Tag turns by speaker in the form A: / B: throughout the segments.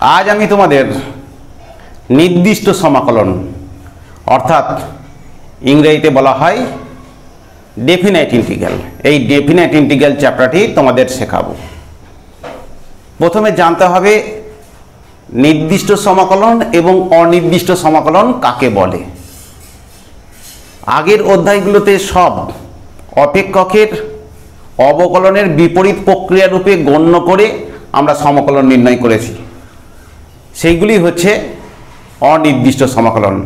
A: আজ আমি তোমাদের নির্দিষ্ট সমাকলন অর্থাৎ ইংরেজিতে বলা হয় ডেফিনাইট ইন্টিগ্রাল, এই ডেফিনাইট ইন্টিগ্রাল চ্যাপ্টারটি তোমাদের শেখাবো। প্রথমে জানতে হবে নির্দিষ্ট সমাকলন এবং অনির্দিষ্ট সমাকলন কাকে বলে। আগের অধ্যায়গুলোতে সব অপেক্ষকের অবকলনের বিপরীত প্রক্রিয়া রূপে গণ্য করে আমরা সমাকলন নির্ণয় করেছি, সেইগুলি হচ্ছে অনির্দিষ্ট সমাকলন।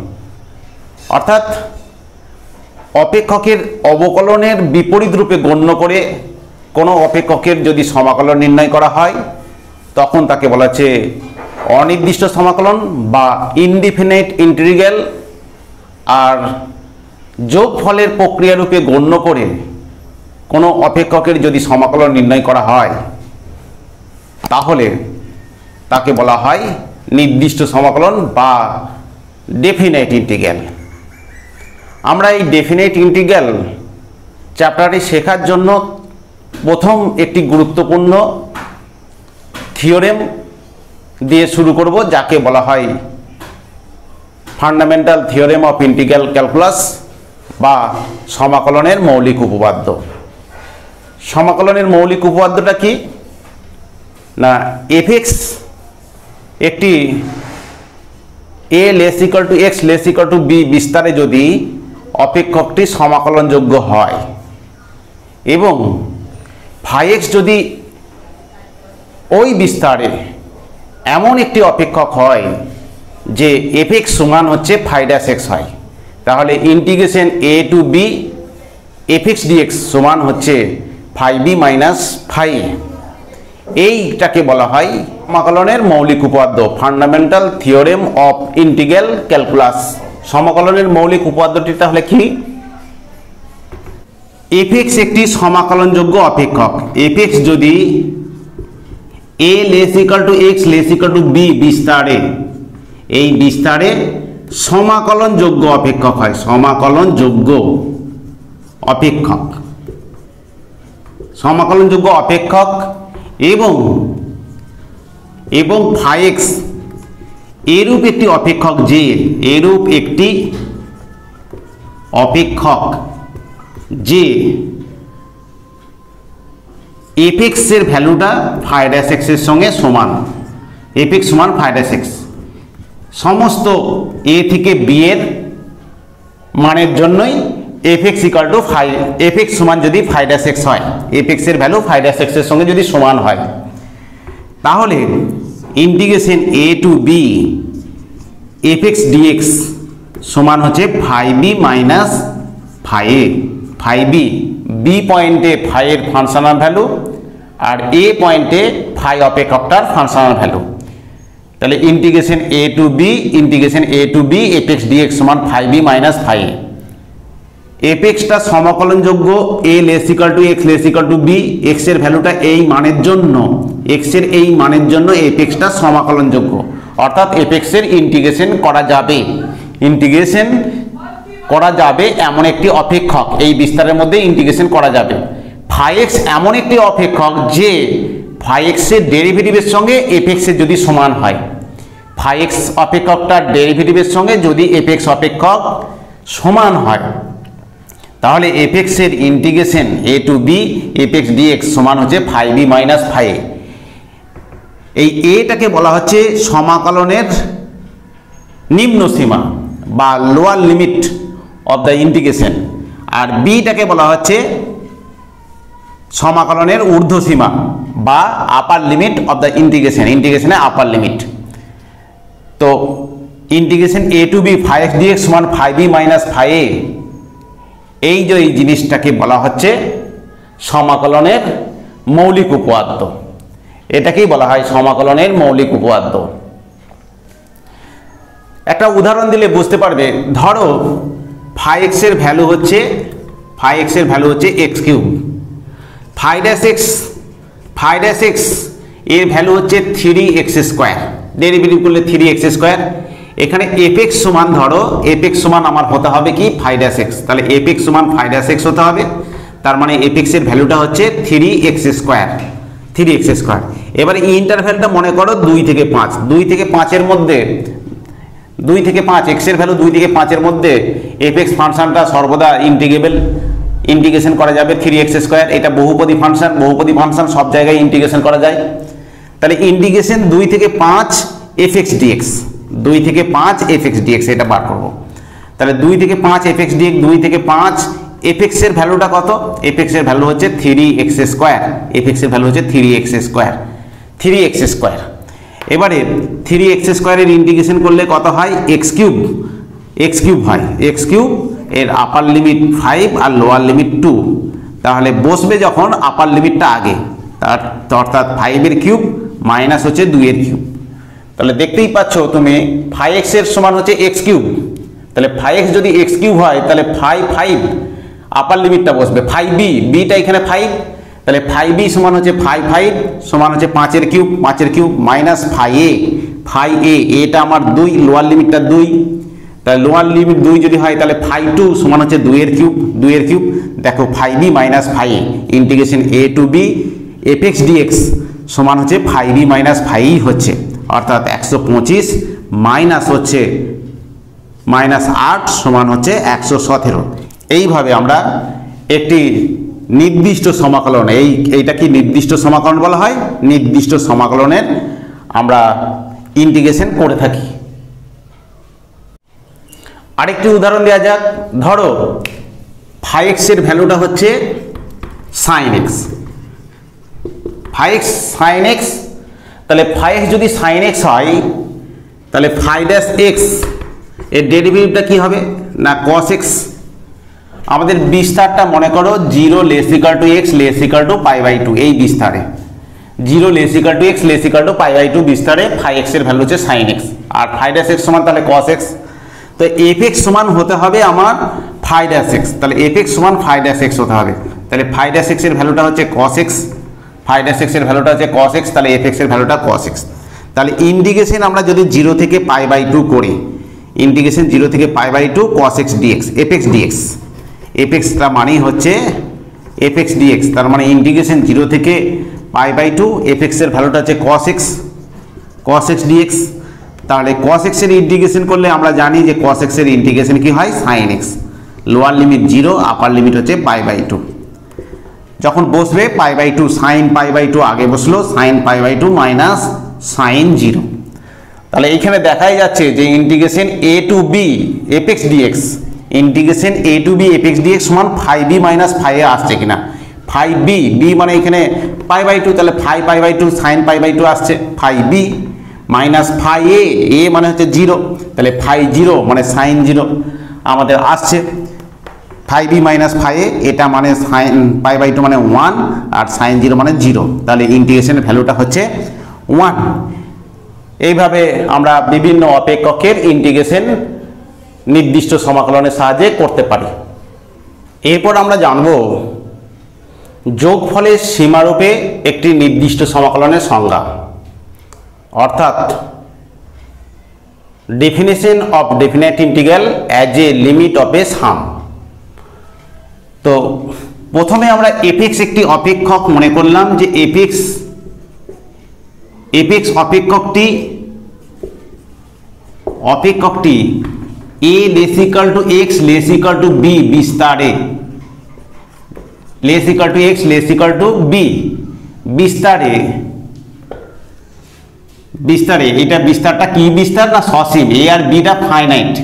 A: অর্থাৎ অপেক্ষকের অবকলনের বিপরীত রূপে গণ্য করে কোনো অপেক্ষকের যদি সমাকলন নির্ণয় করা হয় তখন তাকে বলা হচ্ছে অনির্দিষ্ট সমাকলন বা ইনডিফিনাইট ইন্টিগ্রাল। আর যোগফলের প্রক্রিয়া রূপে গণ্য করে কোনো অপেক্ষকের যদি সমাকলন নির্ণয় করা হয় তাহলে তাকে বলা হয় নির্দিষ্ট সমাকলন বা ডেফিনাইট ইন্টিগ্রাল। আমরা এই ডেফিনাইট ইন্টিগ্রাল চ্যাপ্টারটি শেখার জন্য প্রথম একটি গুরুত্বপূর্ণ থিওরেম দিয়ে শুরু করব, যাকে বলা হয় fundamental theorem of integral calculus বা সমাকলনের মৌলিক উপপাদ্য। সমাকলনের মৌলিক উপপাদ্যটা কি না, এফএক্স একটি a less equal to x less equal to b বিস্তারে যদি অপেক্ষকটি সমাকলনযোগ্য হয় এবং ফাই এক্স যদি ওই বিস্তারে এমন একটি অপেক্ষক হয় যে এফ এক্স সমান হচ্ছে ফাই ড্যাশ এক্স হয়, তাহলে integration a to b f x d x সমান হচ্ছে ফাই বি মাইনাস ফাই। এইটাকে বলা হয় সমাকলনের মৌলিক উপপাদ্য, fundamental theorem of integral calculus. সমাকলনের মৌলিক উপপাদ্যটি তাহলে কি? এফ এক্স একটি সমাকলনযোগ্য অপেক্ষক। এফ এক্স যদি a less equal to x less equal to b বিস্তারে, এই বিস্তারে সমাকলনযোগ্য অপেক্ষক হয়, সমাকলনযোগ্য অপেক্ষক, সমাকলনযোগ্য অপেক্ষক এবং ফাই এক্স এরূপ একটি অপেক্ষক যে এরূপ একটি অপেক্ষক যে এফ এক্স এর ভ্যালুটা ফাই ড্যাশ এক্স এর সঙ্গে সমান, এফ এক্স সমান ফাই ড্যাশ এক্স। সমস্ত এ থেকে বি এর মানের জন্যই f x equal to phi, f x সমান যদি ফাই ড্যাশ এক্স হয়, এফ এক্স এর ভ্যালু ফাই ড্যাশ এক্স এর সঙ্গে যদি সমান হয়, তাহলে integration a to b f x d x সমান হচ্ছে phi b minus phi a. Phi b, b পয়েন্টে ফাই এর ফাংশনাল ভ্যালু আর এ পয়েন্টে ফাই অপেক্ষকটার ফাংশনাল ভ্যালু। তাহলে integration a to b f x d x সমান phi b minus phi a. F এক্সটা সমাকলনযোগ্য a less equal to x less equal to b, x এর ভ্যালুটা এই মানের জন্য, এক্স এর এই মানের জন্য এফ এক্সটা সমাকলনযোগ্য, অর্থাৎ এফ এক্স এর ইন্টিগ্রেশন করা যাবে, ইন্টিগ্রেশন করা যাবে এমন একটি অপেক্ষক, এই বিস্তারের মধ্যে ইন্টিগ্রেশন করা যাবে। ফাই এক্স এমন একটি অপেক্ষক যে ফাই এক্স এর ডেরিভেটিভের সঙ্গে এফ এক্স এর যদি সমান হয়, ফাই এক্স অপেক্ষকটার ডেরিভেটিভের সঙ্গে যদি এফ এক্স অপেক্ষক সমান হয়, তাহলে এফ এক্স এর integration a to b f x d x সমান হচ্ছে phi b minus phi a. এই এটাকে বলা হচ্ছে সমাকলনের নিম্ন সীমা বা lower limit of the integration, আর বিটাকে বলা হচ্ছে সমাকলনের ঊর্ধ্বসীমা বা upper limit of the integration, ইন্টিগ্রেশনের আপার লিমিট। তো integration a to b phi x d x সমান phi b minus phi a, এই যে এই জিনিসটাকে বলা হচ্ছে সমাকলনের মৌলিক উপপাদ্য। এটাকেই বলা হয় সমাকলনের মৌলিক উপপাদ্য। একটা উদাহরণ দিলে বুঝতে পারবে। ধরো ফাই এক্স এর ভ্যালু হচ্ছে x cube, phi dash x এর ভ্যালু হচ্ছে 3x স্কোয়ার, ডেরিভেটিভ করলে 3x স্কোয়ার। এখানে এফ এক্স সমান, ধরো এফ এক্স সমান আমার হতে হবে কি ফাই ড্যাশ এক্স, তাহলে এফ এক্স সমান ফাই ড্যাশ এক্স হতে হবে। তার মানে এফ এক্স এর ভ্যালুটা হচ্ছে 3x স্কোয়ার, 3x²। এবারে ইন্টারভ্যালটা মনে করো 2 থেকে 5, 2 থেকে 5-এর মধ্যে 2 থেকে 5 x এর ভ্যালু 2 থেকে 5-এর মধ্যে fx ফাংশনটা সর্বদা ইন্টিগ্রেশন করা যাবে 3x²। এটা বহুপদী ফাংশন সব জায়গায় ইন্টিগ্রেশন করা যায়। তাহলে ইন্টিগ্রেশন 2 থেকে 5 fx dx, 2 থেকে 5 fx dx এটা বার করব। তাহলে 2 থেকে 5 fx dx, 2 থেকে 5 fx এর ভ্যালুটা কত? fx এর ভ্যালু হচ্ছে 3x², fx এর ভ্যালু হচ্ছে 3x²। এবারে 3x² এর ইন্টিগ্রেশন করলে কত হয়? x³ হয়, x³ এর আপার লিমিট 5 আর লোয়ার লিমিট 2। তাহলে বসবে যখন আপার লিমিটটা আগে, অর্থাৎ 5 এর কিউব মাইনাস হচ্ছে 2 এর কিউব। তাহলে দেখতেই পাচ্ছ তুমি 5x এর সমান হচ্ছে x³। তাহলে 5x যদি x³ হয় তাহলে 5 আপার লিমিটটা বসবে 5b, bটা এখানে 5, তাহলে 5b সমান হচ্ছে 5 সমান হচ্ছে 5 এর কিউব মাইনাস 5a, এটা আমার 2, লোয়ার লিমিটটা 2, তাহলে লোয়ার লিমিট 2 যদি হয় তাহলে 5 সমান হচ্ছে 2 এর কিউব। দেখো 5b minus 5a integration a to b fx dx সমান হচ্ছে 5b মাইনাস 5 হচ্ছে, অর্থাৎ 125 মাইনাস হচ্ছে -8 সমান হচ্ছে 117। এইভাবে আমরা একটি নির্দিষ্ট সমাকলন, এইটা কি নির্দিষ্ট সমাকলন বলা হয়, নির্দিষ্ট সমাকলনের আমরা ইন্টিগ্রেশন করে থাকি। আরেকটি উদাহরণ দেওয়া যাক। ধরো 5x এর ভ্যালুটা হচ্ছে sin x, 5x sin x। তাহলে 5x যদি sin x হয় তাহলে 5' x এর ডেরিভেটিভটা কি হবে না cos x। আমাদের বিস্তারটা মনে করো 0 < x π/2, এই বিস্তারে 0 < x π/2 বিস্তারে 5x এর ভ্যালু হচ্ছে sin x আর 5' x সমান তাহলে cos x। তো fx সমান হতে হবে আমার 5' x, তাহলে fx সমান 5' x হতে হবে। তাহলে 5' x এর ভ্যালুটা হচ্ছে cos x, 5' x এর ভ্যালুটা হচ্ছে cos x, তাহলে fx এর ভ্যালুটা cos x। তাহলে ইন্টিগ্রেশন আমরা যদি 0 থেকে π/2 করি, ইন্টিগ্রেশন 0 থেকে π/2 cos x dx, fx dx, fxটা মানেই হচ্ছে fx dx, তার মানে ইন্টিগ্রেশন 0 থেকে π/2 fx এর ভ্যালুটা হচ্ছে cos x dx। তাহলে cos x এর ইন্টিগ্রেশন করলে আমরা জানি যে cos x এর ইন্টিগ্রেশন কি হয় sin x, লোয়ার লিমিট 0 আপার লিমিট হচ্ছে π/2। যখন বসবে π/2 sin π/2 আগে বসলো sin π/2 মাইনাস sin 0। তাহলে এইখানে দেখাই যাচ্ছে যে integration a to b fx dx, integration a to b fx dx সমান 5b মাইনাস 5a আসছে কিনা। 5b, b মানে এখানে π/2, তাহলে 5 π/2 sin π/2 আসছে 5b মাইনাস 5a, a মানে হচ্ছে 0, তাহলে 50 মানে sin 0 আমাদের আসছে। 5b মাইনাস 5a এটা মানে sin π/2 মানে 1 আর sin 0 মানে 0, তাহলে ইন্টিগ্রেশনের ভ্যালুটা হচ্ছে 1। এইভাবে আমরা বিভিন্ন অপেক্ষকের ইন্টিগ্রেশন নির্দিষ্ট সমাকলনের সাহায্যে করতে পারি। এরপর আমরা জানব যোগফলের সীমারূপে একটি নির্দিষ্ট সমাকলনের সংজ্ঞা, অর্থাৎ definition of definite integral as a limit of a sum. তো প্রথমে আমরা fx একটি অপেক্ষক মনে করলাম যে fx অপেক্ষকটি a < x b বিস্তারে < x b বিস্তারে এটা বিস্তারটা কি বিস্তার না সসীম, a আর b টা ফাইনাইট,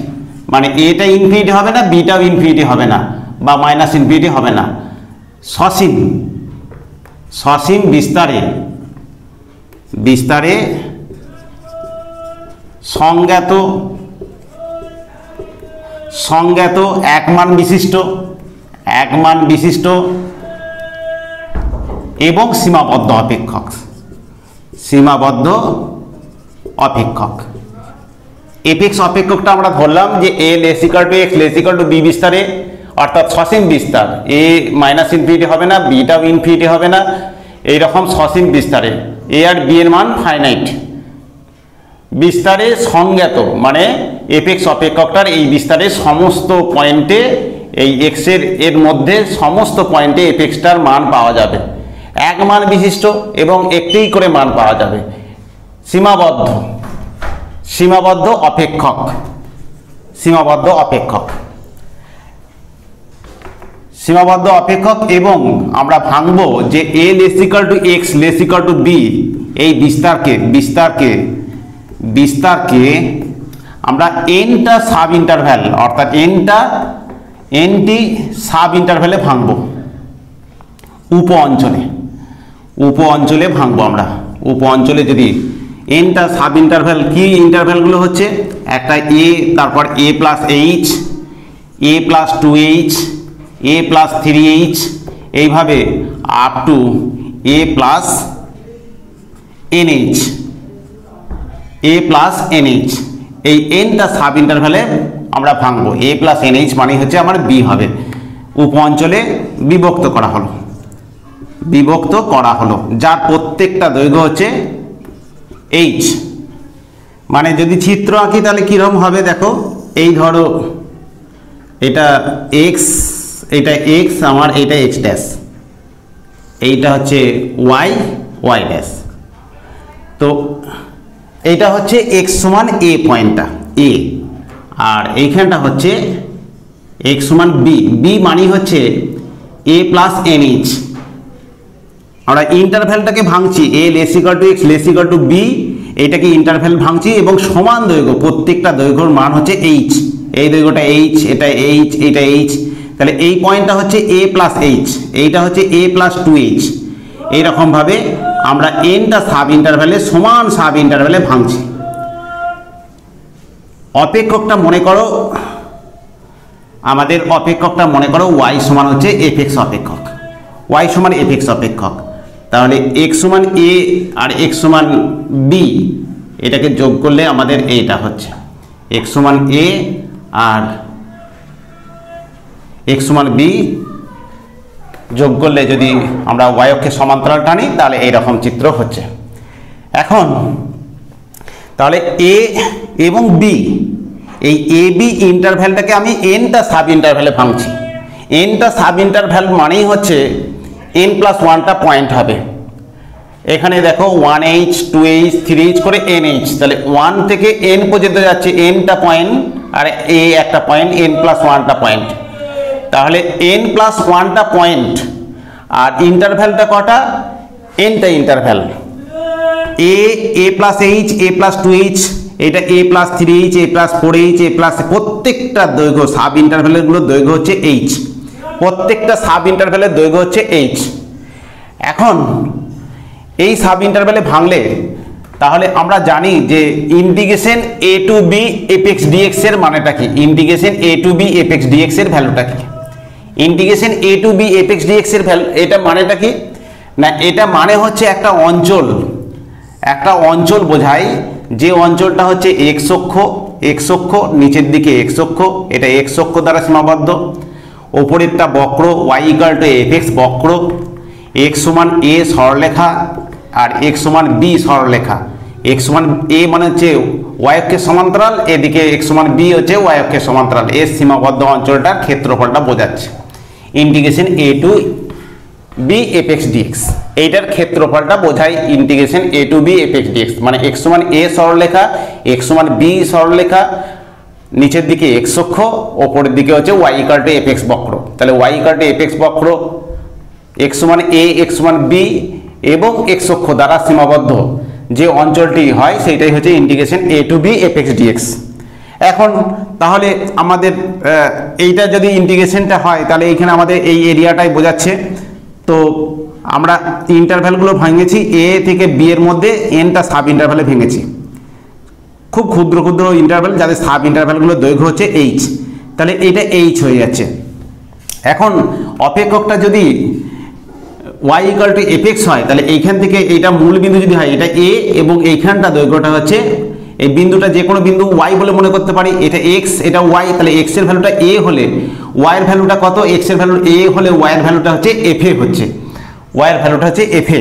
A: মানে a টা ইনফিনিটি হবে না, b টাও ইনফিনিটি হবে না বা মাইনাস ইনফিনিটি হবে না, সসীম বিস্তারে সংজ্ঞাত এক মান বিশিষ্ট এবং সীমাবদ্ধ অপেক্ষক। fx অপেক্ষকটা আমরা ধরলাম যে a < x b বিস্তারে, অর্থাৎ সসীম বিস্তার, a মাইনাস ইনফিনিটি হবে না, b টাও ইনফিনিটি হবে না, এইরকম সসীম বিস্তারে a আর b এর মান ফাইনাইট বিস্তারে সংজ্ঞাত, মানে fx অপেক্ষকটার এই বিস্তারে সমস্ত পয়েন্টে এই x এর মধ্যে সমস্ত পয়েন্টে fxটার মান পাওয়া যাবে। এক মান বিশিষ্ট এবং একটিই করে মান পাওয়া যাবে। সীমাবদ্ধ, সীমাবদ্ধ অপেক্ষক, সীমাবদ্ধ অপেক্ষক, সীমাবদ্ধ অপেক্ষক। এবং আমরা ভাঙবো যে a less equal to x less equal to b, এই বিস্তারকে আমরা nটা সাব ইন্টারভ্যাল অর্থাৎ nটি সাব ইন্টারভ্যালে ভাঙবো, উপ অঞ্চলে ভাঙবো আমরা। উপ অঞ্চলে যদি nটা সাব ইন্টারভ্যাল, কি ইন্টারভ্যালগুলো হচ্ছে একটা a, তারপর a plus h, a plus 2h, a plus 3h, এইভাবে up two a plus nh, a plus nh, এই nটা সাব ইন্টারভ্যালে আমরা ভাঙবো। a প্লাস nh মানে হচ্ছে আমার b হবে। উপ অঞ্চলে বিভক্ত করা হলো, যার প্রত্যেকটা দৈর্ঘ্য হচ্ছে h। মানে যদি চিত্র আঁকি তাহলে কিরকম হবে দেখো, এই ধরো এটা x, এটা x আমার, এটা x ড্যাশ, এইটা হচ্ছে y ড্যাশ। তো এইটা হচ্ছে x সমান a পয়েন্টটা a, আর এইখানটা হচ্ছে x সমান b মানে হচ্ছে a প্লাস nh। আমরা ইন্টারভ্যালটাকে ভাঙছি, a less equal to x less equal to b, এইটাকে ইন্টারভ্যাল ভাঙছি এবং সমান দৈর্ঘ্য, প্রত্যেকটা দৈর্ঘ্যর মান হচ্ছে h। এই দৈর্ঘ্যটা h, এটা h, এটা h, তাহলে এই পয়েন্টটা হচ্ছে a প্লাস h, এইটা হচ্ছে a প্লাস 2h। এইরকমভাবে আমরা nটা সাব ইন্টারভ্যালে সমান সাব ইন্টারভ্যালে ভাঙছি। অপেক্ষকটা মনে করো, আমাদের অপেক্ষকটা মনে করো y সমান হচ্ছে fx অপেক্ষক, y সমান fx অপেক্ষক। তাহলে x সমান a আর x সমান b, এটাকে যোগ করলে আমাদের এইটা হচ্ছে x সমান a আর x সমান b যোগ করলে যদি আমরা y অক্ষের সমান্তরাল টানি তাহলে এইরকম চিত্র হচ্ছে। এখন তাহলে a এবং b, এই a b ইন্টারভ্যালটাকে আমি nটা সাব ইন্টারভ্যালে ভাঙছি। nটা সাব ইন্টারভ্যাল মানেই হচ্ছে n প্লাস 1টা পয়েন্ট হবে। এখানে দেখো 1h 2h 3h করে nh, তাহলে 1 থেকে n পর্যন্ত যাচ্ছে nটা পয়েন্ট, আর a একটা পয়েন্ট, n প্লাস 1টা পয়েন্ট। তাহলে n প্লাস 1টা পয়েন্ট, আর ইন্টারভ্যালটা কটা, nটা interval, a plus h, a plus 2h, এটা a plus 3h, a plus 4h, a plus, প্রত্যেকটা দৈর্ঘ্য সাব ইন্টারভ্যালের দৈর্ঘ্য হচ্ছে h, প্রত্যেকটা সাব ইন্টারভ্যালের দৈর্ঘ্য হচ্ছে h। এখন এই সাব ইন্টারভ্যালে ভাঙলে তাহলে আমরা জানি যে integration a to b fx dx এর মানেটা কি, integration a to b fx dx এর ভ্যালুটা কি, integration a to b fx dx এর ভ্যালু, এটা মানেটা কি না, এটা মানে হচ্ছে একটা অঞ্চল বোঝায়, যে অঞ্চলটা হচ্ছে x অক্ষ, নিচের দিকে x অক্ষ, এটা x অক্ষ দ্বারা সীমাবদ্ধ, ওপরেরটা বক্র y ইকুয়াল টু fx বক্র, x সমান a সরলরেখা আর x সমান b সরলরেখা। x সমান a মানে হচ্ছে y অক্ষের সমান্তরাল, এদিকে x সমান b হচ্ছে y অক্ষের সমান্তরাল, এর সীমাবদ্ধ অঞ্চলটার ক্ষেত্রফলটা বোঝাচ্ছে integration a to b fx dx, এইটার ক্ষেত্রফলটা বোঝায় integration a to b fx dx। মানে x সমান a সরলরেখা, x সমান b সরলরেখা, নিচের দিকে x অক্ষ, ওপরের দিকে হচ্ছে y ইকুয়াল টু fx বক্র। তাহলে y ইকুয়াল টু fx বক্র, x সমান a, x সমান b এবং x অক্ষ দ্বারা সীমাবদ্ধ যে অঞ্চলটি হয় সেইটাই হচ্ছে integration a to b fx dx। এখন তাহলে আমাদের এইটা যদি ইন্টিগ্রেশনটা হয় তাহলে এইখানে আমাদের এই এরিয়াটাই বোঝাচ্ছে। তো আমরা ইন্টারভ্যালগুলো ভেঙেছি, a থেকে b এর মধ্যে nটা সাব ইন্টারভ্যালে ভেঙেছি, খুব ক্ষুদ্র ক্ষুদ্র ইন্টারভ্যাল যাদের সাব ইন্টারভ্যালগুলোর দৈর্ঘ্য হচ্ছে h, তাহলে এইটা h হয়ে যাচ্ছে। এখন অপেক্ষকটা যদি y ইকুয়াল টু fx হয় তাহলে এইখান থেকে এইটা মূল বিন্দু যদি হয়, এটা a এবং এইখানটা দৈর্ঘ্যটা হচ্ছে, এই বিন্দুটা যে কোনো বিন্দু y বলে মনে করতে পারি, এটা x এটা y, তাহলে x এর ভ্যালুটা a হলে y এর ভ্যালুটা কত, x এর ভ্যালু a হলে y এর ভ্যালুটা হচ্ছে fa হচ্ছে, y এর ভ্যালুটা হচ্ছে fa,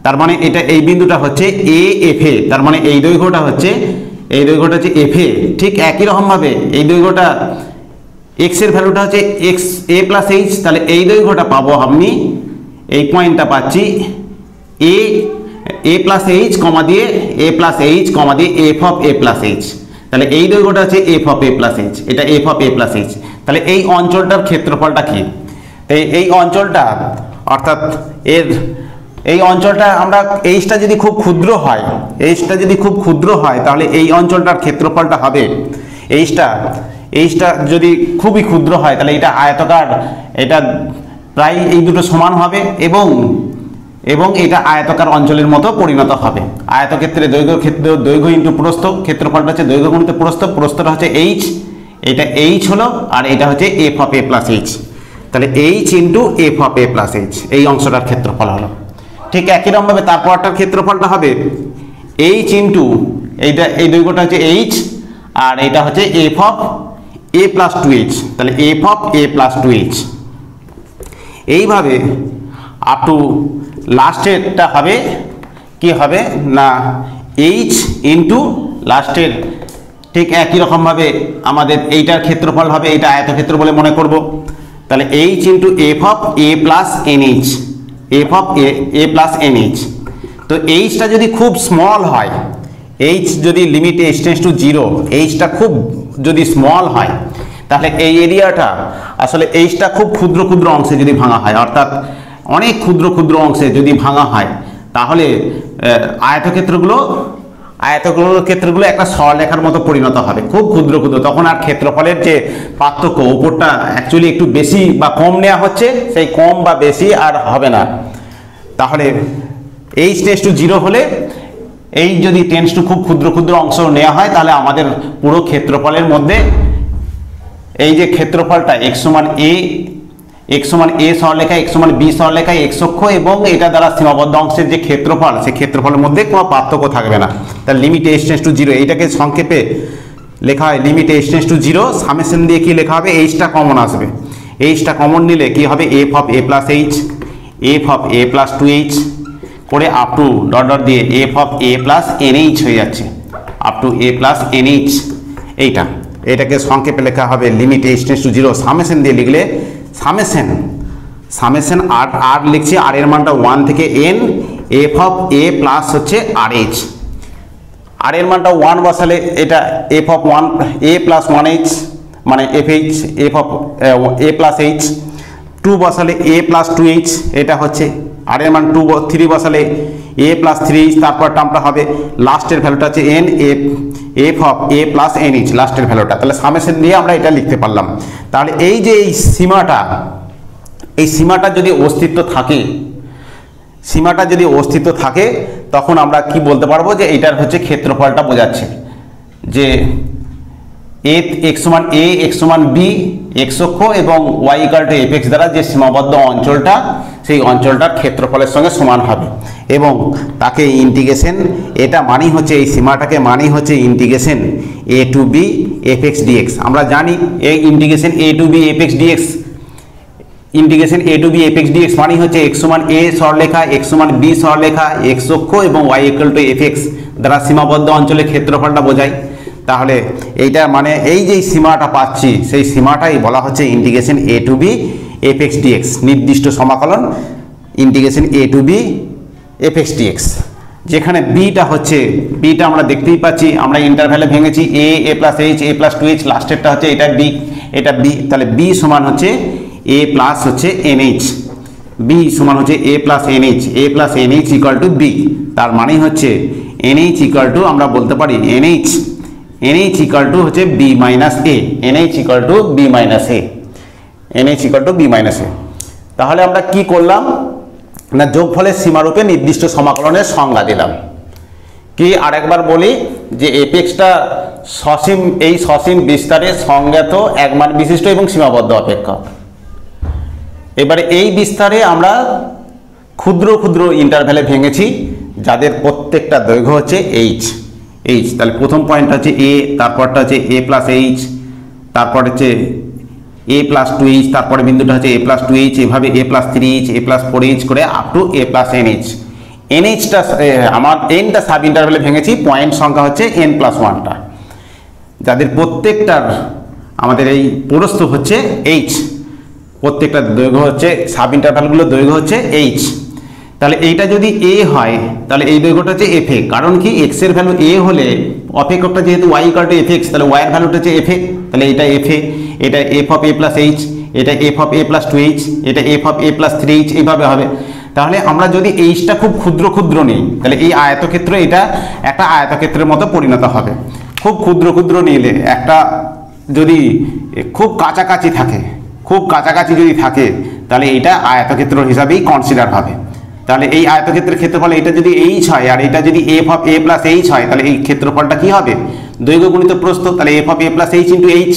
A: তার মানে এটা এই বিন্দুটা হচ্ছে a fa, তার মানে এই দৈর্ঘ্যটা হচ্ছে fa। ঠিক একই রকম ভাবে এই দৈর্ঘ্যটা x এর ভ্যালুটা হচ্ছে x a প্লাস h, তাহলে এই দৈর্ঘ্যটা পাবো আমি এই পয়েন্টটা পাচ্ছি এ প্লাস এইচ কমা দিয়ে এ প্লাস এইচ কমা দিয়ে F of A plus h. তাহলে এই দৈর্ঘ্যটা হচ্ছে F of A plus h, এটা f of A plus h. তাহলে এই অঞ্চলটার ক্ষেত্রফলটা কি? এই অঞ্চলটা অর্থাৎ এই অঞ্চলটা আমরা এইচটা যদি খুব ক্ষুদ্র হয়, এইচটা যদি খুব ক্ষুদ্র হয় তাহলে এই অঞ্চলটার ক্ষেত্রফলটা হবে এইচটা যদি খুবই ক্ষুদ্র হয় তাহলে এটা আয়তাকার, এটা প্রায় এই দুটো সমান হবে এবং এটা আয়তাকার অঞ্চলের মতো পরিণত হবে। আয়তক্ষেত্রে দৈর্ঘ্য ইন্টু প্রস্থ, ক্ষেত্রফলটা হচ্ছে দৈর্ঘ্য গুণিত প্রস্থ, প্রস্থটা হচ্ছে এইচ, এটা এইচ হলো, আর এটা হচ্ছে F of A plus h. তাহলে h into f of A plus h এই অংশটার ক্ষেত্রফল হলো। ঠিক একই রকমভাবে তারপরটার ক্ষেত্রফলটা হবে এইচ ইন্টু এই দৈর্ঘ্যটা হচ্ছে এইচ, আর এটা হচ্ছে F of A plus two h. তাহলে f of A plus two h. এইভাবে আপ টু লাস্টেরটা হবে কি হবে না এইচ ইন্টু লাস্টের ঠিক একই রকমভাবে আমাদের এইটার ক্ষেত্রফল হবে, এটা আয়তক্ষেত্র বলে মনে করব। তাহলে h into f of A plus N H, F of A plus N H. তো এইচটা যদি খুব স্মল হয়, এইচ যদি লিমিট এইচ টেন্ডস টু 0, এইচটা খুব যদি স্মল হয় তাহলে এই এরিয়াটা আসলে এইচটা খুব ক্ষুদ্র ক্ষুদ্র অংশে যদি ভাঙা হয়, অর্থাৎ অনেক ক্ষুদ্র ক্ষুদ্র অংশে যদি ভাঙা হয় তাহলে আয়তক্ষেত্রগুলো একটা সরলরেখার মতো পরিণত হবে, খুব ক্ষুদ্র ক্ষুদ্র। তখন আর ক্ষেত্রফলের যে পার্থক্য উপরটা অ্যাকচুয়ালি একটু বেশি বা কম নেওয়া হচ্ছে, সেই কম বা বেশি আর হবে না। তাহলে এইচ টেন্ডস টু 0 হলে এই যদি টেন্ডস টু খুব ক্ষুদ্র ক্ষুদ্র অংশ নেওয়া হয় তাহলে আমাদের পুরো ক্ষেত্রফলের মধ্যে এই যে ক্ষেত্রফলটা x সমান a সরলরেখা, x সমান b সরলরেখা, x অক্ষ এবং এটা দ্বারা সীমাবদ্ধ অংশের যে ক্ষেত্রফল, সেই ক্ষেত্রফলের মধ্যে কোনো পার্থক্য থাকবে না। তাহলে লিমিট h টেন্ডস টু 0, এইটাকে সংক্ষেপে লেখা হয় limit h tends to 0, summation দিয়ে কি লেখা হবে, এইচটা কমন আসবে। এইচটা কমন নিলে কি হবে, F of A plus H, F of A plus two H করে আপ টু ডট ডট দিয়ে F of A plus N H হয়ে যাচ্ছে, up to A plus N H. এটাকে সংক্ষেপে লেখা হবে limit h tends to 0, summation দিয়ে লিখলে সামেশন আর লিখছি, আর এর মানটা 1 থেকে n, F of A plus হচ্ছে আর এইচ, আর এর মানটা 1 বসালে এটা f of 1 A plus 1h মানে F H, F of A plus H. 2 বসালে এ প্লাস 2h, এটা হচ্ছে আর এর মান 3 বসালে এ প্লাস 3h, তারপর টার্মটা হবে লাস্টের ভ্যালুটা হচ্ছে n, F of A plus N H লাস্টের ভ্যালুটা। তাহলে সামেশন দিয়ে আমরা এটা লিখতে পারলাম। তাহলে এই যে এই সীমাটা যদি অস্তিত্ব থাকে তখন আমরা কি বলতে পারবো যে এটার হচ্ছে ক্ষেত্রফলটা বোঝাচ্ছে যে x সমান a, x সমান b, x অক্ষ এবং y ইকুয়াল টু fx দ্বারা যে সীমাবদ্ধ অঞ্চলটা, সেই অঞ্চলটার ক্ষেত্রফলের সঙ্গে সমান হবে এবং তাকে ইন্টিগ্রেশন, এটা মানেই হচ্ছে এই সীমাটাকে মানেই হচ্ছে integration a to b fx dx। আমরা জানি এই integration a to b fx dx, integration a to b fx dx মানেই হচ্ছে x সমান a সরলরেখা, x সমান b সরলরেখা, x অক্ষ এবং y ইকুয়াল টু fx দ্বারা সীমাবদ্ধ অঞ্চলের ক্ষেত্রফলটা বোঝায়। তাহলে এইটা মানে এই যে সীমাটা পাচ্ছি সেই সীমাটাই বলা হচ্ছে integration a to b fx dx, নির্দিষ্ট সমাকলন integration a to b fx dx। যেখানে বিটা আমরা দেখতেই পাচ্ছি, আমরা ইন্টারভ্যালে ভেঙেছি a plus H, a plus 2h, লাস্টেরটা হচ্ছে এটা b, এটা b। তাহলে b সমান হচ্ছে a প্লাস হচ্ছে nh, b সমান হচ্ছে a plus nh, a plus nh equal to b। তার মানে হচ্ছে nh ইকুয়াল টু আমরা বলতে পারি nh ইকুয়াল টু হচ্ছে b minus a, nh equal to b minus a, nh equal to b minus a। তাহলে আমরা কি করলাম না যোগফলের সীমারূপে নির্দিষ্ট সমাকলনের সংজ্ঞা দিলাম। কি আরেকবার বলি যে এপেক্সটা সসীম বিস্তারে সংজ্ঞাত একমান বিশিষ্ট এবং সীমাবদ্ধ অপেক্ষক। এবারে এই বিস্তারে আমরা ক্ষুদ্র ক্ষুদ্র ইন্টারভ্যালে ভেঙেছি যাদের প্রত্যেকটা দৈর্ঘ্য হচ্ছে এইচ। তাহলে প্রথম পয়েন্টটা হচ্ছে এ, তারপরটা হচ্ছে এ প্লাস এইচ, তারপর হচ্ছে এ প্লাস 2h, তারপরে বিন্দুটা হচ্ছে এ প্লাস 2h, এভাবে এ প্লাস 3h, এ প্লাস 4h করে up to A plus n h. এনএইচটা আমার এনটা সাব ইন্টারভ্যালে ভেঙেছি, পয়েন্ট সংখ্যা হচ্ছে n প্লাস 1টা, যাদের প্রত্যেকটার আমাদের এই প্রস্থ হচ্ছে এইচ। প্রত্যেকটা দৈর্ঘ্য হচ্ছে সাব ইন্টারভ্যালগুলোর দৈর্ঘ্য হচ্ছে এইচ। তাহলে এইটা যদি এ হয় তাহলে এই দৈর্ঘ্যটা হচ্ছে এফ এ, কারণ কি এক্স এর ভ্যালু এ হলে অপেক্ষকটা যেহেতু Y equal to F X, তাহলে ওয়াই এর ভ্যালুটা হচ্ছে এফ এ, তাহলে এটা এফ এ, এটা f of A plus h, এটা f of A plus two h, এটা f of A plus three h, এইভাবে হবে। তাহলে আমরা যদি এইচটা খুব ক্ষুদ্র ক্ষুদ্র নিই তাহলে এই আয়তক্ষেত্র এটা একটা আয়তক্ষেত্রের মতো পরিণত হবে। খুব ক্ষুদ্র ক্ষুদ্র নিলে একটা যদি খুব কাছাকাছি থাকে, খুব কাছাকাছি যদি থাকে তাহলে এইটা আয়তক্ষেত্র হিসাবেই কনসিডার হবে। তাহলে এই আয়তক্ষেত্রের ক্ষেত্রফল এটা যদি এইচ হয় আর এটা যদি F of A plus H হয় তাহলে এই ক্ষেত্রফলটা কি হবে, দৈর্ঘ্য গুণিত প্রস্থ, তাহলে f of A plus H into h.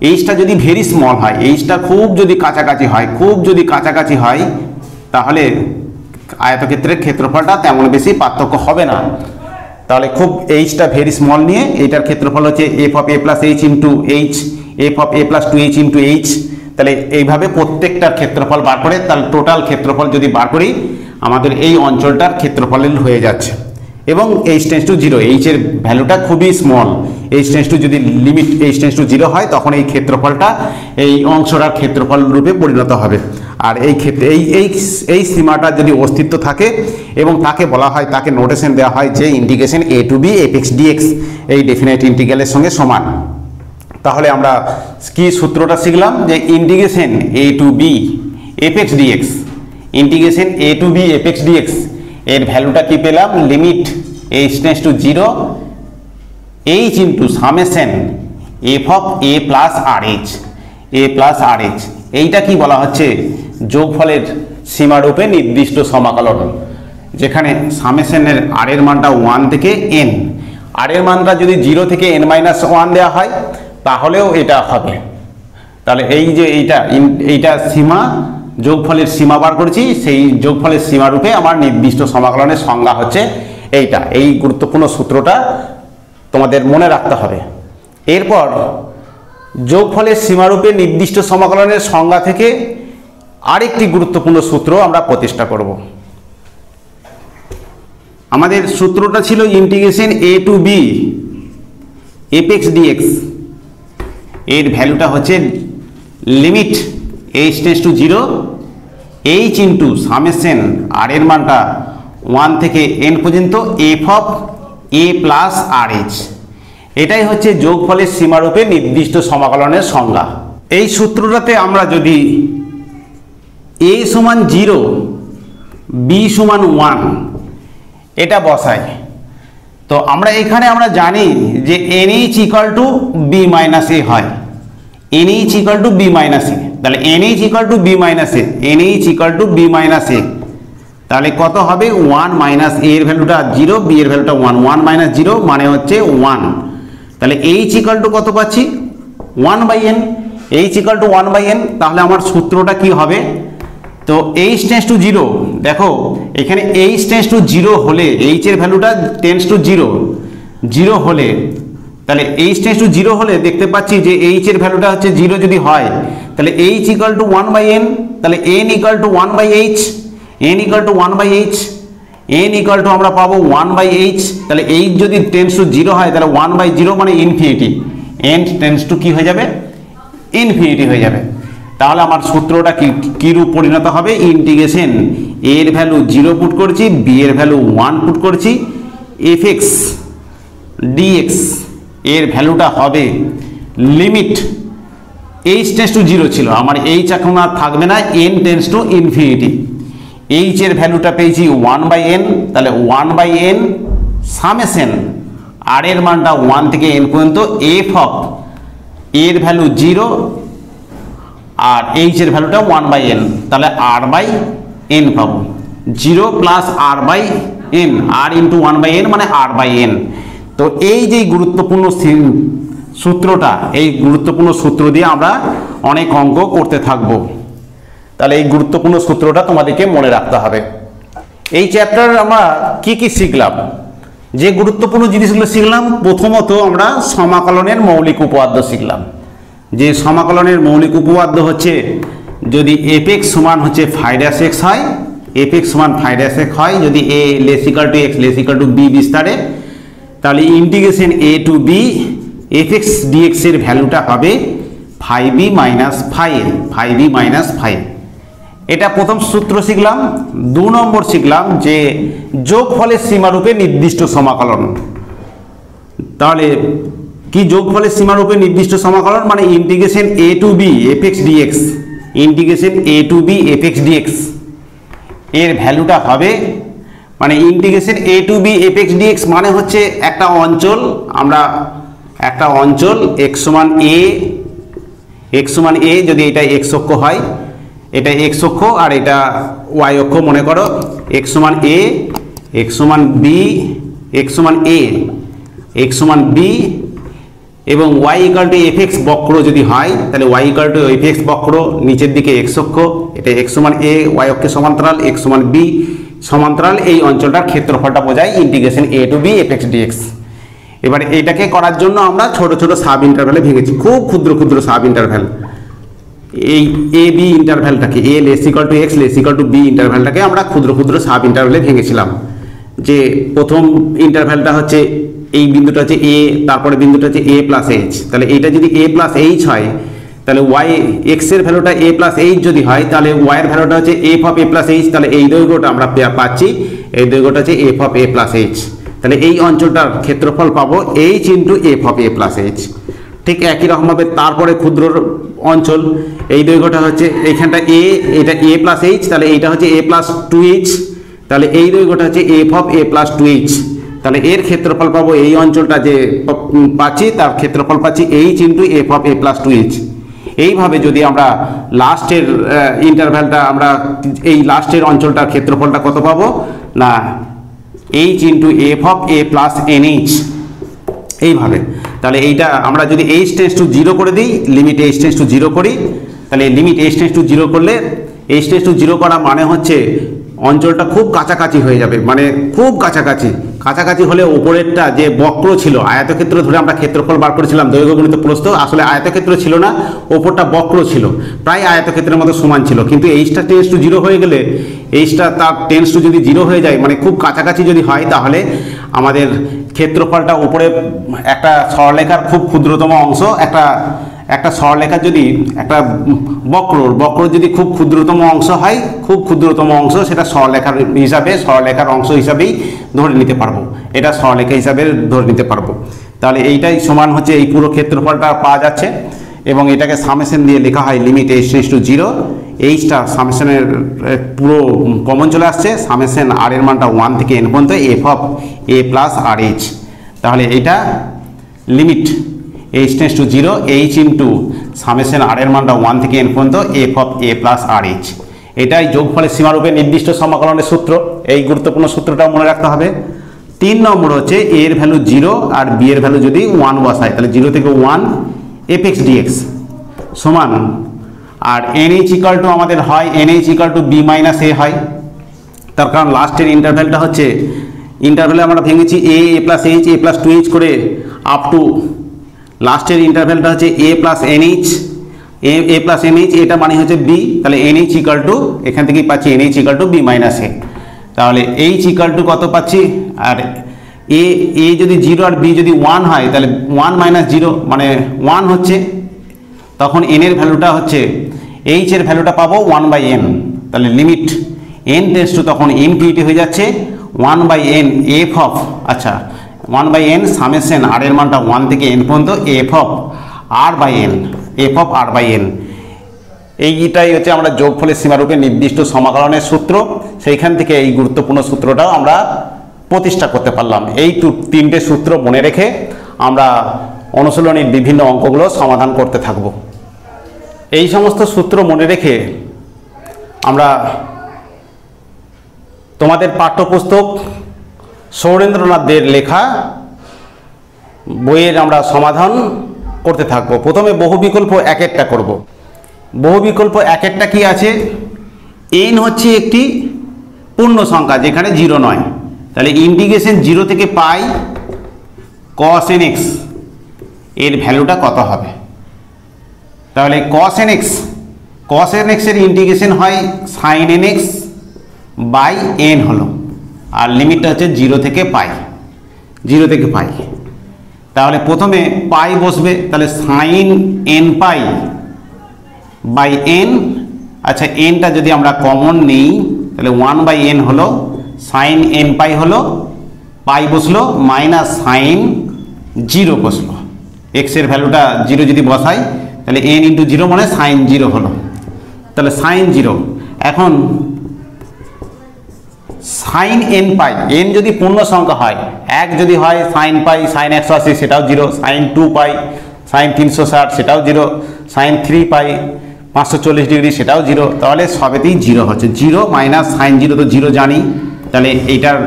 A: এইচটা যদি ভেরি স্মল হয়, এইচটা খুব যদি কাছাকাছি হয়, খুব যদি কাছাকাছি হয় তাহলে আয়তক্ষেত্রের ক্ষেত্রফলটা তেমন বেশি পার্থক্য হবে না। তাহলে খুব এইচটা ভেরি স্মল নিয়ে এইটার ক্ষেত্রফল হচ্ছে F of A plus H into H, F of A plus two H into H. তাহলে এইভাবে প্রত্যেকটার ক্ষেত্রফল বার করে তাহলে টোটাল ক্ষেত্রফল যদি বার করি আমাদের এই অঞ্চলটার ক্ষেত্রফলের হয়ে যাচ্ছে। এবং এইচ টেন্স টু জিরো, এইচের ভ্যালুটা খুবই স্মল, এইচ টেন্স টু যদি limit h tends to zero হয় তখন এই ক্ষেত্রফলটা এই অংশটার ক্ষেত্রফল রূপে পরিণত হবে। আর এই ক্ষেত্রে এই সীমাটা যদি অস্তিত্ব থাকে এবং তাকে বলা হয়, তাকে নোটেশন দেওয়া হয় যে integration a to b f x dx এই ডেফিনাইট ইন্টিগ্রালের সঙ্গে সমান। তাহলে আমরা কি সূত্রটা শিখলাম যে integration a to b f x dx, integration a to b f x dx এর ভ্যালুটা কি পেলাম, limit h tends to zero h into summation f of A plus r h, a plus r h. এইটা কি বলা হচ্ছে, যোগফলের সীমারূপে নির্দিষ্ট সমাকলন, যেখানে সামেশনের আর এর মানটা 1 থেকে n, আর এর মানটা যদি 0 থেকে n মাইনাস 1 দেওয়া হয় তাহলেও এটা হবে। তাহলে এই যে এইটা সীমা, যোগফলের সীমা বার করেছি, সেই যোগফলের সীমারূপে আমার নির্দিষ্ট সমাকলনের সংজ্ঞা হচ্ছে এইটা। এই গুরুত্বপূর্ণ সূত্রটা তোমাদের মনে রাখতে হবে। এরপর যোগফলের সীমারূপে নির্দিষ্ট সমাকলনের সংজ্ঞা থেকে আরেকটি গুরুত্বপূর্ণ সূত্র আমরা প্রতিষ্ঠা করব। আমাদের সূত্রটা ছিল integration a to b f x dx, এর ভ্যালুটা হচ্ছে limit h tends to zero h into summation r এর মানটা 1 থেকে n পর্যন্ত f of A plus r h. এটাই হচ্ছে যোগফলের সীমারূপে নির্দিষ্ট সমাকলনের সংজ্ঞা। এই সূত্রটাতে আমরা যদি a সমান 0 b সমান 1 এটা বসাই তো আমরা এখানে আমরা জানি যে NH equal to b minus a হয়, NH equal to b minus a. তাহলে NH equal to b minus a, NH equal to b minus a, তাহলে কত হবে 1 মাইনাস এ এর ভ্যালুটা 0, বি এর ভ্যালুটা 1, 1 মাইনাস 0 মানে হচ্ছে 1। তাহলে H ইকুয়াল টু কত পাচ্ছি 1/n, H equal to 1/n। তাহলে আমার সূত্রটা কি হবে, তো H টেন্স টু 0, দেখো এখানে H টেন্স টু 0 হলে H এর ভ্যালুটা টেন্স টু 0 হলে, তাহলে H টেন্স টু 0 হলে দেখতে পাচ্ছি যে H এর ভ্যালুটা হচ্ছে 0 যদি হয় তাহলে H ইকুয়াল টু 1/n, তাহলে n equal to 1/h, n equal to 1/h, n equal to আমরা পাবো 1/h। তাহলে H যদি টেন্স টু 0 হয় তাহলে 1/0 মানে ইনফিনিটি, n টেন্স টু কি হয়ে যাবে, ইনফিনিটি হয়ে যাবে। তাহলে আমার সূত্রটা কি রূপ পরিণত হবে, ইন্টিগ্রেশন a এর ভ্যালু 0 পুট করছি, b এর ভ্যালু 1 পুট করছি, fx dx এর ভ্যালুটা হবে লিমিট h টেন্স টু 0 ছিল, আমার h এখন আর থাকবে না, n tends to infinity. h এর ভ্যালুটা পেয়েছি 1/n, তাহলে 1/n সামেশন আর এর মানটা 1 থেকে n পর্যন্ত f অফ এর ভ্যালু 0 আর h এর ভ্যালুটা 1/n, তাহলে r/n পাবো, 0 plus r/n, r into 1/n মানে r/n। তো এই যে গুরুত্বপূর্ণ সূত্রটা, এই গুরুত্বপূর্ণ সূত্র দিয়ে আমরা অনেক অঙ্ক করতে থাকব। তাহলে এই গুরুত্বপূর্ণ সূত্রটা তোমাদেরকে মনে রাখতে হবে। এই চ্যাপ্টার আমরা কি কি শিখলাম, যে গুরুত্বপূর্ণ জিনিসগুলো শিখলাম, প্রথমত আমরা সমাকলনের মৌলিক উপপাদ্য শিখলাম। যে সমাকলনের মৌলিক উপপাদ্য হচ্ছে যদি fx সমান হচ্ছে phi dash x হয়, fx সমান phi dash x হয়, যদি a less equal to x less equal to b বিস্তারে, তাহলে integration a to b fx dx এর ভ্যালুটা হবে 5e মাইনাস 5e মাইনাস 5। এটা প্রথম সূত্র শিখলাম। 2 নম্বর শিখলাম যে যোগফলের সীমারূপে নির্দিষ্ট সমাকলন। তাহলে কি যোগফলের সীমারূপে নির্দিষ্ট সমাকলন? মানে integration a to b fx dx, integration a to b fx dx এর ভ্যালুটা হবে, মানে integration a to b fx dx মানে হচ্ছে একটা অঞ্চল, আমরা একটা অঞ্চল x সমান a, যদি এটা x অক্ষ হয়, এটা x অক্ষ আর এটা y অক্ষ মনে করো, x সমান a, x সমান b, x সমান a, x সমান b এবং y ইকুয়াল টু fx বক্র যদি হয় তাহলে y ইকুয়াল টু fx বক্র, নিচের দিকে x অক্ষ, এটা x সমান a, y অক্ষের সমান্তরাল, x সমান b সমান্তরাল, এই অঞ্চলটার ক্ষেত্রফলটা বোঝায় integration a to b fx dx। এবার এটাকে করার জন্য আমরা ছোট ছোট সাব ইন্টারভ্যালে ভেঙেছি, খুব ক্ষুদ্র ক্ষুদ্র সাব ইন্টারভ্যাল। এই এ বি ইন্টারভ্যালটাকে, a less equal to x less equal to b ইন্টারভ্যালটাকে আমরা ক্ষুদ্র ক্ষুদ্র সাব ইন্টারভ্যালে ভেঙেছিলাম। যে প্রথম ইন্টারভ্যালটা হচ্ছে এই বিন্দুটা হচ্ছে a, তারপরে বিন্দুটা হচ্ছে a প্লাস h, তাহলে এইটা যদি a প্লাস h হয় তাহলে y x এর ভ্যালুটা a প্লাস h যদি হয় তাহলে y এর ভ্যালুটা হচ্ছে f of a plus h, তাহলে এই দৈর্ঘ্যটা আমরা পাচ্ছি, এই দৈর্ঘ্যটা হচ্ছে f of a plus h, তাহলে এই অঞ্চলটার ক্ষেত্রফল পাবো h into f of a plus h। ঠিক একই রকমভাবে তারপরে ক্ষুদ্র অঞ্চল, এই দৈর্ঘ্যটা হচ্ছে এইখানটা a, এটা a প্লাস h, তাহলে এইটা হচ্ছে a প্লাস 2h, তাহলে এই দৈর্ঘ্যটা হচ্ছে f of a plus 2h, তাহলে এর ক্ষেত্রফল পাবো, এই অঞ্চলটা যে পাচ্ছি তার ক্ষেত্রফল পাচ্ছি h into f of a plus 2h। এইভাবে যদি আমরা লাস্টের ইন্টারভ্যালটা, আমরা এই লাস্টের অঞ্চলটার ক্ষেত্রফলটা কত পাবো না h into f of a plus nh, এইভাবে। তাহলে এইটা আমরা যদি h টেন্স টু 0 করে দিই, লিমিট h টেন্স টু 0 করি, তাহলে লিমিট h টেন্স টু 0 করলে h টেন্স টু 0 করা মানে হচ্ছে অঞ্চলটা খুব কাছাকাছি হয়ে যাবে, মানে খুব কাছাকাছি। কাছাকাছি হলে উপরেরটা যে বক্র ছিল, আয়তক্ষেত্র ধরে আমরা ক্ষেত্রফল বার করেছিলাম দৈর্ঘ্য গুণিত প্রস্থ, আসলে আয়তক্ষেত্র ছিল না, ওপরটা বক্র ছিল, প্রায় আয়তক্ষেত্রের মতো সমান ছিল। কিন্তু এইচটা টেন্স টু 0 হয়ে গেলে, এইচটা তার টেন্স টু যদি 0 হয়ে যায়, মানে খুব কাছাকাছি যদি হয়, তাহলে আমাদের ক্ষেত্রফলটা উপরে একটা সরলরেখার খুব ক্ষুদ্রতম অংশ, একটা সরলরেখার যদি একটা বক্র যদি খুব ক্ষুদ্রতম অংশ হয়, খুব ক্ষুদ্রতম অংশ, সেটা সরলরেখার অংশ হিসাবেই ধরে নিতে পারবো, এটা সরলরেখা হিসাবে ধরে নিতে পারবো। তাহলে এইটাই সমান হচ্ছে এই পুরো ক্ষেত্রফলটা পাওয়া যাচ্ছে, এবং এটাকে সামেশন দিয়ে লেখা হয় লিমিট h টেন্স টু 0, এইচটা সামেশনের পুরো কমন চলে আসছে, সামেশন আর এর মানটা 1 থেকে n পর্যন্ত f of a plus r h। তাহলে এইটা limit h tends to 0 h into summation r এর মানটা 1 থেকে n পর্যন্ত f of a plus r h। এটাই যোগফলের সীমারূপে নির্দিষ্ট সমাকলনের সূত্র। এই গুরুত্বপূর্ণ সূত্রটাও মনে রাখতে হবে। 3 নম্বর হচ্ছে a এর ভ্যালু 0 আর b এর ভ্যালু যদি 1 বসায়, তাহলে 0 থেকে 1 fx dx সমান, আর nh ইকুয়াল টু আমাদের হয় nh equal to b minus a হয়, তার কারণ লাস্টের ইন্টারভ্যালটা হচ্ছে, ইন্টারভ্যালে আমরা ভেঙেছি a plus h, a plus 2h করে আপ টু লাস্টের ইন্টারভ্যালটা হচ্ছে a plus nh, a plus nh, এটা মানে হচ্ছে b, তাহলে nh ইকুয়াল টু, এখান থেকেই পাচ্ছি nh equal to b minus a। তাহলে h ইকুয়াল টু কত পাচ্ছি, আর a যদি 0 আর b যদি 1 হয়, তাহলে 1 মাইনাস 0 মানে 1 হচ্ছে, তখন n এর ভ্যালুটা হচ্ছে, h এর ভ্যালুটা পাবো 1/n, তাহলে লিমিট n টেন্স টু তখন ইনফিনিটি হয়ে যাচ্ছে 1/n f অফ, আচ্ছা 1/n সামেশন আর এর মানটা 1 থেকে n পর্যন্ত f of r by n। এইটাই হচ্ছে আমরা যোগফলের সীমারূপে নির্দিষ্ট সমাকলনের সূত্র। সেইখান থেকে এই গুরুত্বপূর্ণ সূত্রটাও আমরা প্রতিষ্ঠা করতে পারলাম। এই 3টে সূত্র মনে রেখে আমরা অনুশীলনীর বিভিন্ন অঙ্কগুলো সমাধান করতে থাকব। এই সমস্ত সূত্র মনে রেখে আমরা তোমাদের পাঠ্যপুস্তক সৌরেন্দ্রনাথ দের লেখা বইয়ের আমরা সমাধান করতে থাকব। প্রথমে বহুবিকল্প এক একটা করব। বহুবিকল্প এক একটা কি আছে, n হচ্ছে একটি পূর্ণ সংখ্যা যেখানে 0 নয়, তাহলে ইন্টিগ্রেশন 0 থেকে পাই cos nx এর ভ্যালুটা কত হবে, তাহলে cos nx এর ইন্টিগ্রেশন হয় sin nx বাই n হলো, আর লিমিটটা হচ্ছে 0 থেকে পাই, তাহলে প্রথমে পাই বসবে, তাহলে sin n pi by N. আচ্ছা এনটা যদি আমরা কমন নিই তাহলে 1 বাই এন হলো সাইন এন পাই হলো, পাই বসলো মাইনাস সাইন 0 বসলো। এক্সের ভ্যালুটা 0 যদি বসাই তাহলে এন ইন্টু 0 মানে সাইন 0 হলো, তাহলে সাইন 0। এখন সাইন এন পাই, এন যদি পূর্ণ সংখ্যা হয়, 1 যদি হয় সাইন পাই সাইন 180 সেটাও 0, সাইন 2 পাই সাইন 360 সেটাও 0, সাইন 3 পাই 540 ডিগ্রি সেটাও 0, তাহলে সবেতেই 0 হচ্ছে। 0 মাইনাস সাইন 0 তো 0 জানি, তাহলে এইটার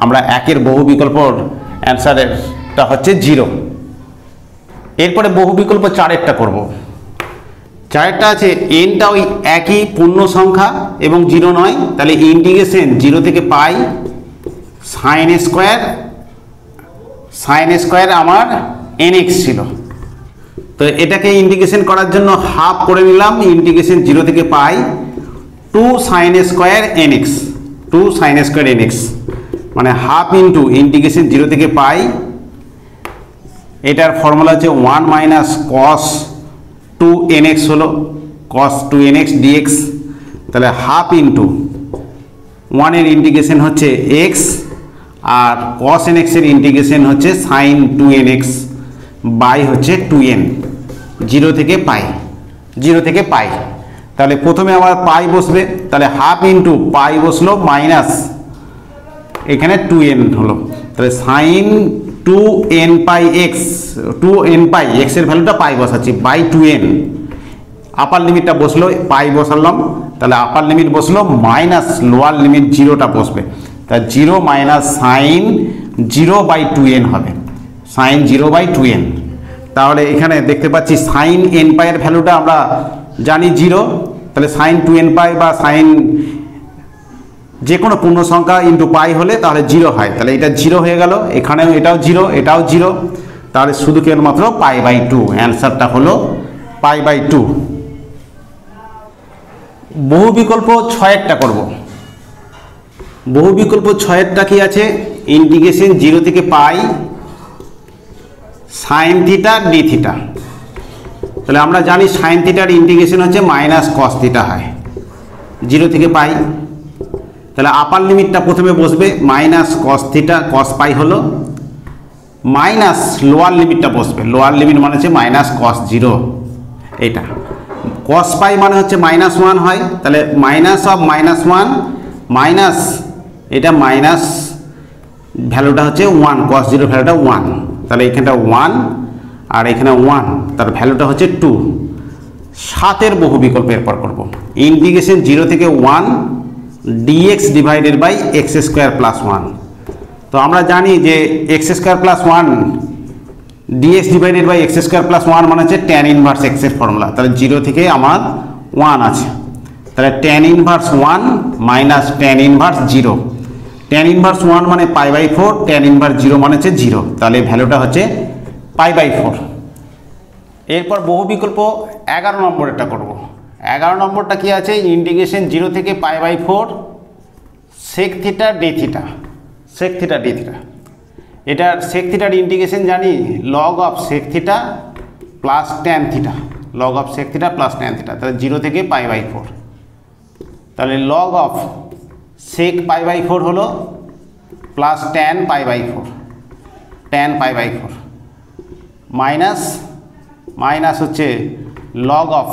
A: আমরা একের বহু বিকল্পর অ্যান্সারেরটা হচ্ছে 0। এরপরে বহু বিকল্প 4-এরটা করব। 4-এরটা আছে এনটা ওই একই পূর্ণ সংখ্যা এবং 0 নয়, তাহলে ইন্টিগ্রেশন 0 থেকে পাই সাইন স্কোয়ার আমার nx ছিল, তো এটাকে ইন্টিগ্রেশন করার জন্য হাফ করে নিলাম, ইন্টিগ্রেশন 0 থেকে পাই 2 sine square nx, 2 sine square nx মানে হাফ ইন্টু ইন্টিগ্রেশন 0 থেকে পাই, এটার ফর্মুলা হচ্ছে 1 মাইনাস কস 2nx হলো, কস 2nx dx, তাহলে হাফ ইন্টু 1 এর ইন্টিগ্রেশন হচ্ছে x আর কস nx এর ইন্টিগ্রেশন হচ্ছে সাইন 2nx বাই হচ্ছে 2n, 0 থেকে পাই, 0 থেকে পাই। তাহলে প্রথমে আমার পাই বসবে, তাহলে হাফ ইন্টু পাই বসলো মাইনাস এখানে 2n হলো, তাহলে সাইন 2n পাই x, 2n পাই x এর ভ্যালুটা পাই বসাচ্ছি বাই 2n, আপার লিমিটটা বসলো পাই বসালাম, তাহলে আপার লিমিট বসলো মাইনাস লোয়ার লিমিট 0টা বসবে, তা 0 মাইনাস সাইন 0 বাই 2n হবে, সাইন 0 বাই 2n। তাহলে এখানে দেখতে পাচ্ছি সাইন n পাই এর ভ্যালুটা আমরা জানি 0, তাহলে সাইন 2n পাই বা সাইন যে কোনো পূর্ণ সংখ্যা ইন্টু পাই হলে তাহলে 0 হয়, তাহলে এটা 0 হয়ে গেল, এখানেও এটাও 0 এটাও 0, তাহলে শুধু কেবলমাত্র পাই বাই 2, অ্যান্সারটা হলো পাই বাই 2। বহু বিকল্প 6-এরটা করব। বহু বিকল্প 6-এরটা কি আছে, ইন্টিগ্রেশন 0 থেকে পাই সাইন থিটা ডি থিটা, তাহলে আমরা জানি সাইন থিটার ইন্টিগ্রেশন হচ্ছে মাইনাস কস থিটা হয় 0 থেকে পাই, তাহলে আপার লিমিটটা প্রথমে বসবে মাইনাস কস থিটা কস পাই হলো, মাইনাস লোয়ার লিমিটটা বসবে, লোয়ার লিমিট মানে হচ্ছে মাইনাস কস 0, এটা কস পাই মানে হচ্ছে -1 হয়, তাহলে মাইনাস অফ -1 মাইনাস এটা মাইনাস ভ্যালুটা হচ্ছে 1, কস 0 ভ্যালুটা 1, তাহলে এখানটা 1 আর এখানে 1, তার ভ্যালুটা হচ্ছে 2। 7-এর বহু বিকল্প এরপর করব, ইন্টিগ্রেশন 0 থেকে 1 dx divided by x square plus 1, তো আমরা জানি যে x square plus 1 dx divided by x square plus 1 মানে হচ্ছে tan ইনভার্স x এর ফর্মুলা, তাহলে 0 থেকে আমার 1 আছে, তাহলে tan inverse 1 minus tan inverse 0, tan inverse 1 মানে পাই বাই 4, tan ইনভার্স 0 মানে হচ্ছে 0, তাহলে ভ্যালুটা হচ্ছে পাই বাই 4। এরপর বহু বিকল্প 11 নম্বরেরটা করব। 11 নম্বরটা কি আছে, ইন্টিগ্রেশন 0 থেকে pi by 4 sec theta d theta, sec theta d theta, এটার সেক থিটার ইন্টিগ্রেশন জানি log of sec theta plus tan theta, log of sec theta plus tan theta, তাহলে 0 থেকে পাই বাই 4, তাহলে log of sec pi by 4 হলো plus tan pi by 4, tan pi by 4 minus minus হচ্ছে log of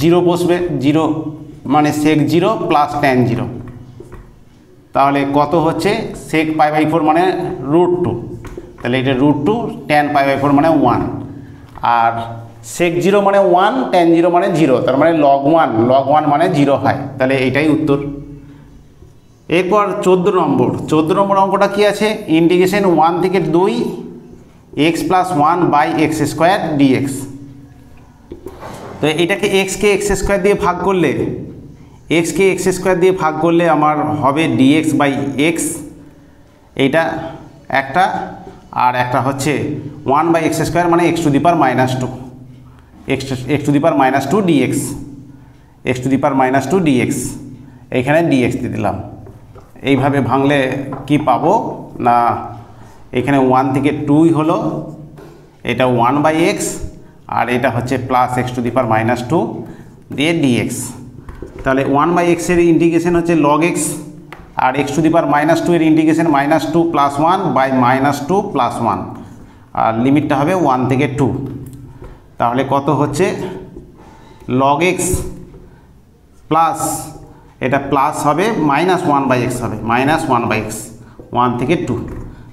A: 0 বসবে, 0 মানে সেক 0 plus tan 0, তাহলে কত হচ্ছে সেক পাই বাই 4 মানে √2, তাহলে এটা √2, ট্যান পাই বাই 4 মানে 1, আর সেক 0 মানে 1, ট্যান 0 মানে 0, তার মানে লগ 1 মানে 0 হয়, তাহলে এইটাই উত্তর। এরপর 14 নম্বর অঙ্কটা কি আছে, ইন্টিগ্রেশন 1 থেকে 2 x প্লাস 1 বাই এক্স স্কোয়ার ডিএক্স, তো এটাকে কে এক্স স্কোয়ার দিয়ে ভাগ করলে, কে এক্স স্কোয়ার দিয়ে ভাগ করলে আমার হবে dx বাই এক্স, এইটা একটা, আর একটা হচ্ছে 1 বাই এক্স স্কোয়ার মানে x to the power -2, x to the power -2 dx, x to the power -2 dx, এইখানে dx দিয়ে দিলাম। এইভাবে ভাঙলে কি পাবো না, এখানে 1 থেকে 2 হলো, এটা 1 বাই এক্স আর এটা হচ্ছে plus x to the power -2, দিয়ে ডিএক্স। তাহলে 1/x এর ইন্টিগ্রেশন হচ্ছে লগ এক্স, আর x টু দি পাওয়ার -2 এর ইন্টিগ্রেশন -2 + 1 বাই -2 + 1, আর লিমিটটা হবে 1 থেকে 2। তাহলে কত হচ্ছে log x প্লাস এটা প্লাস হবে -1/x হবে, -1/x 1 থেকে 2।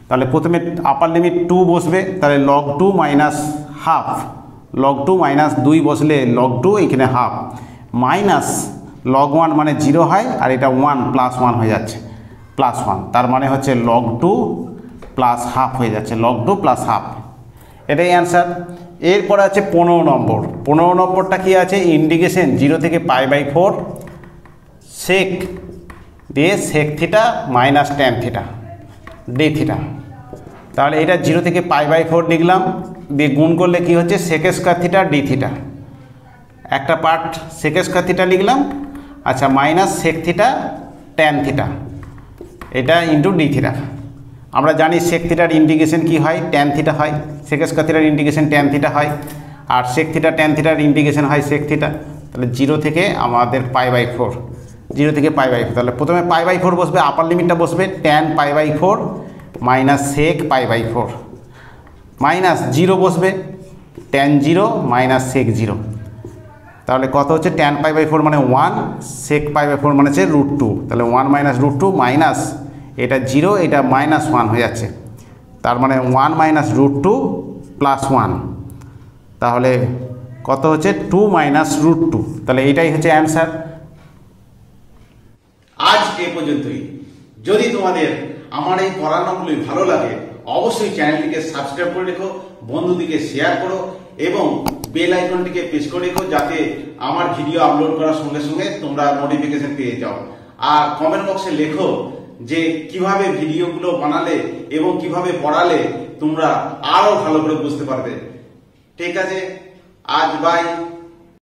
A: তাহলে প্রথমে আপার লিমিট 2 বসবে, তাহলে log 2 - হাফ, log 2 - 2 বসলে log 2 এখানে হাফ, মাইনাস log 1 মানে 0 হয়, আর এটা 1 + 1 হয়ে যাচ্ছে +1, তার মানে হচ্ছে log 2 প্লাস হাফ হয়ে যাচ্ছে, log 2 প্লাস হাফ, এটাই অ্যান্সার। এরপর আছে 15 নম্বর। 15 নম্বরটা কি আছে, ইন্টিগ্রেশন 0 থেকে π/4 sec দিয়ে sec theta minus tan theta d theta. তাহলে এটা 0 থেকে π/4 লিখলাম, দিয়ে গুণ করলে কি হচ্ছে sec square theta d theta, একটা পার্ট sec স্কয়ার থিটা লিখলাম, আচ্ছা minus sec theta tan theta, এটা ইন্টু d থিটা। আমরা জানি sec থিটার ইন্টিগ্রেশন কি হয়, tan থিটা হয়, sec স্কয়ার থিটার ইন্টিগ্রেশন tan থিটা হয়, আর sec থিটা tan থিটার ইন্টিগ্রেশন হয় sec থিটা। তাহলে 0 থেকে আমাদের π/4, 0 থেকে π/4, তাহলে প্রথমে π/4 বসবে, আপার লিমিটটা বসবে tan π/4 মাইনাস sec π/4, মাইনাস 0 বসবে tan 0 মাইনাস sec 0। তাহলে কত হচ্ছে tan π/4 মানে 1, sec π/4 মানে হচ্ছে √2, তাহলে 1 - √2 মাইনাস এটা 0, এটা -1 হয়ে যাচ্ছে, তার মানে 1 - √2 + 1, তাহলে কত হচ্ছে 2 - √2, তাহলে এটাই হচ্ছে অ্যান্সার।
B: আজ এই পর্যন্তই। যদি তোমাদের আমার এই পড়ানোগুলি ভালো লাগে অবশ্যই চ্যানেলটিকে সাবস্ক্রাইব করে রেখো, বন্ধুদিকে শেয়ার করো এবং বেল আইকনটিকে প্রেস করে রেখো, যাতে আমার ভিডিও আপলোড করার সঙ্গে সঙ্গে তোমরা নোটিফিকেশন পেয়ে যাও। আর কমেন্ট বক্সে লেখো যে কিভাবে ভিডিওগুলো বানালে এবং কিভাবে পড়ালে তোমরা আরো ভালো করে বুঝতে পারবে। ঠিক আছে, আজ বাই।